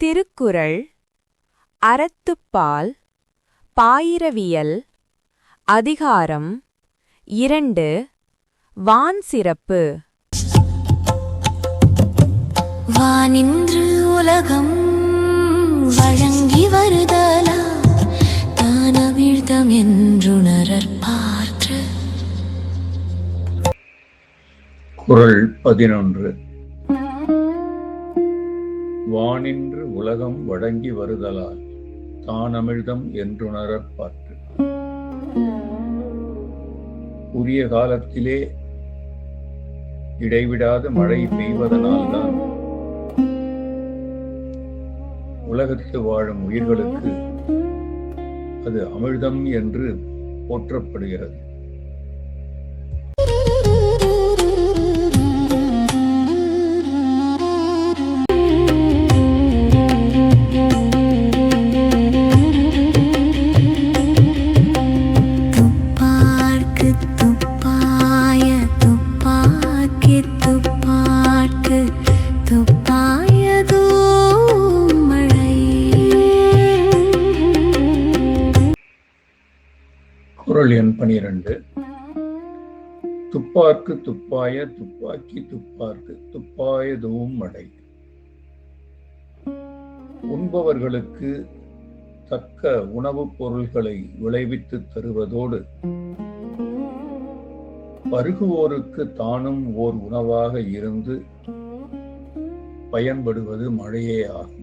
திருக்குறள் அறத்துப்பால் பாயிரவியல் அதிகாரம் 2 வான் சிறப்பு. வானின்று உலகம் வழங்கி வருதலா தானவிழ்தம் என்றுணரற்பாற்று. குறள் 11. வானின்று உலகம் வழங்கி வருதலால் தானமிழ்தம் என்றுணரற்பாற்று. உரிய காலத்திலே இடைவிடாத மழை பெய்வதனால்தான் உலகத்து வாழும் உயிர்களுக்கு அது அமிழ்தம் என்று போற்றப்படுகிறது. குறள் எண் 12. துப்பார்க்கு துப்பாய துப்பாக்கி துப்பார்க்கு துப்பாயதுவும் மழை. உண்பவர்களுக்கு தக்க உணவுப் பொருள்களை விளைவித்து தருவதோடு பருகுவோருக்கு தானும் ஓர் உணவாக இருந்து பயன்படுவது மழையே ஆகும்.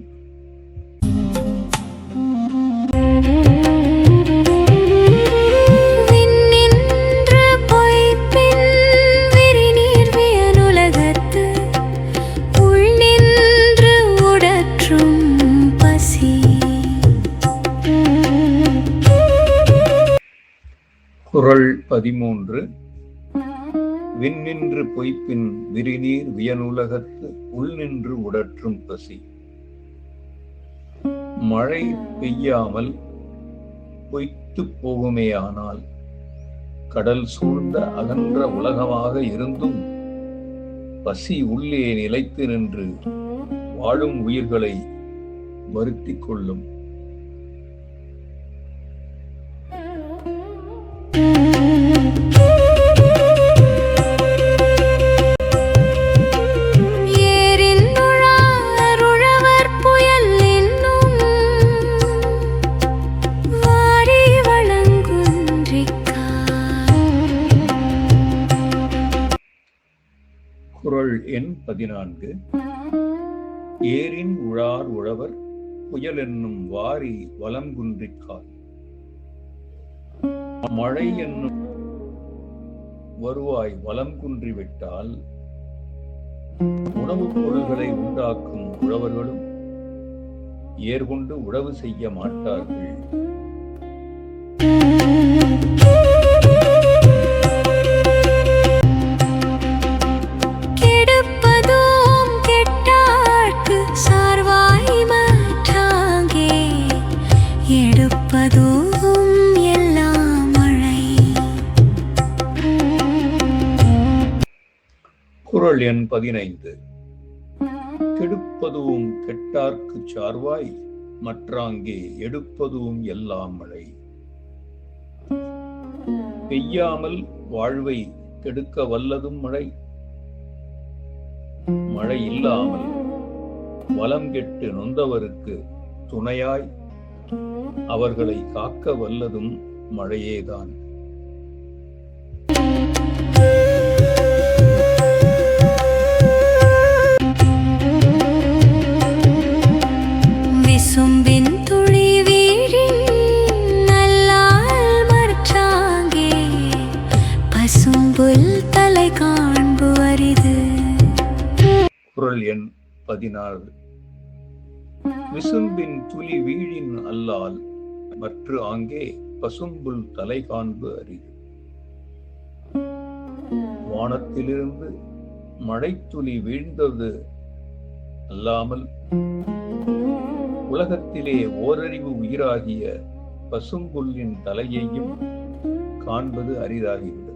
குறள் 13. விண்ணின்று பொய்ப்பின் விரிநீர் வியனுலகத்து உள்நின்று உடற்றும் பசி. மழை பெய்யாமல் பொய்த்து போகுமேயானால் கடல் சூழ்ந்த அகன்ற உலகமாக இருந்தும் பசி உள்ளே நிலைத்து நின்று வாழும் உயிர்களை வருத்திக் கொள்ளும். குறள் எண் 14. ஏரின் உழார் உழவர் புயல் என்னும் வாரி வலங்குன்றிக்கால். மழை என்னும் வருவாய் வலம் குன்றிவிட்டால் உணவுப் பொருள்களை உண்டாக்கும் உழவர்களும் ஏர்கொண்டு உழவு செய்ய மாட்டார்கள். குறள் எண் 15. கெடுப்பதுவும் கெட்டார்க்கு சார்வாய் மற்றாங்கே எடுப்பதுவும் எல்லாம் மழை. பெய்யாமல் வாழ்வை கெடுக்க வல்லதும் மழை. மழை இல்லாமல் வலம் கெட்டு நொந்தவருக்கு துணையாய் அவர்களை காக்க வல்லதும் மழையேதான். குறள் எண் 16. விசும்பின் துளி வீழின் அல்லால் மற்ற ஆங்கே பசும்புல் தலை காண்பு அரிது. வானத்திலிருந்து மழைத்துளி வீழ்ந்தது அல்லாமல் உலகத்திலே ஓரறிவு உயிராகிய பசும்புல்லின் தலையையும் காண்பது அரிதாகிவிடும்.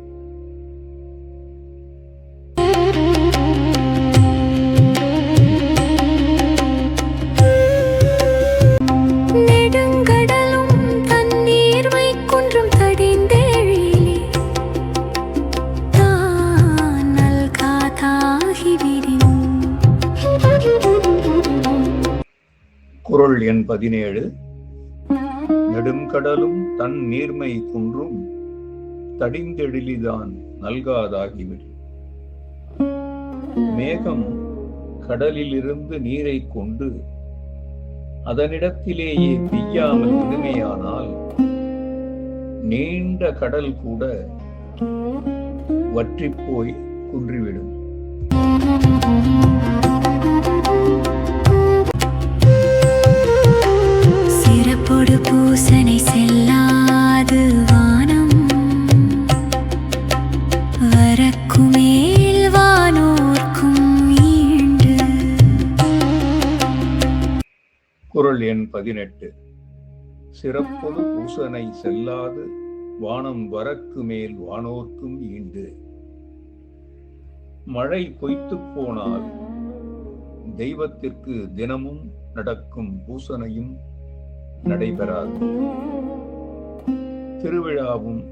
குறள் எண் 17. நெடுங்கடலும் தன் நீர்மை குன்றும் தடிந்தெழிலிதான் நல்காதாகிவிடும். மேகம் கடலிலிருந்து நீரை கொண்டு அதனிடத்திலேயே பெய்யாமல் விடுமையானால் நீண்ட கடல் கூட வற்றிப்போய் குன்றிவிடும். சிறப்பொடு பூசனை செல்லாது வானம் வரக்குமேல் வானோர்க்கும் ஈண்டு. குறள் எண் 18. சிறப்பொடு பூசனை செல்லாது வானம் வரக்கு மேல் வானோர்க்கும் ஈண்டு. மழை பொய்த்துப் போனால் தெய்வத்திற்கு தினமும் நடக்கும் பூசனையும் நடைபெறாது. திருவிழாவும்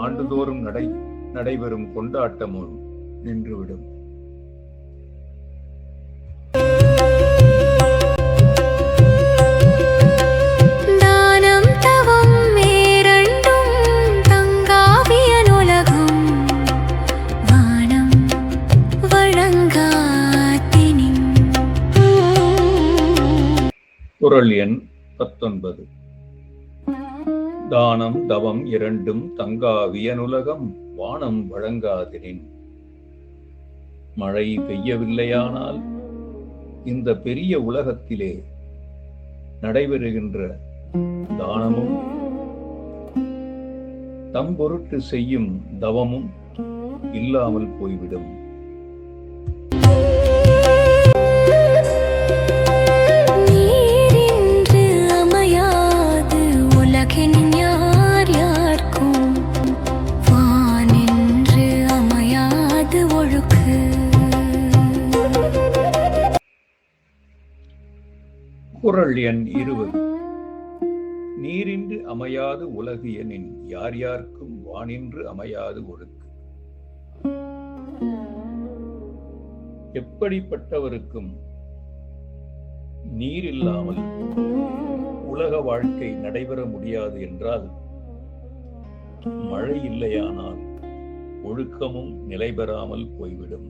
ஆண்டுதோறும் நடைபெறும் கொண்டாட்டமும் நின்றுவிடும். தானம் தவம் மேரண்டும் தங்காவியனுலகம் வானம் வழங்காதெனின். குறள் எண் 19. தானம் தவம் இரண்டும் தங்கா வியனுலகம் வானம் வழங்காதெனின். மழை பெய்யவில்லையானால் இந்த பெரிய உலகத்திலே நடைபெறுகின்ற தானமும் தம் பொருட்டு செய்யும் தவமும் இல்லாமல் போய்விடும். நீரின்று அமையாது உலகினின் யார் யார்க்கும் வானின்று அமையாது ஒழுக்கு. குறள் எண் 20. நீரின்று அமையாது உலகு எனின் யார் யார்க்கும் வானின்று அமையாது ஒழுக்கு. எப்படிப்பட்டவருக்கும் நீர் இல்லாமல் உலக வாழ்க்கை நடைபெற முடியாது என்றால் மழை இல்லையானால் ஒழுக்கமும் நிலைபெறாமல் போய்விடும்.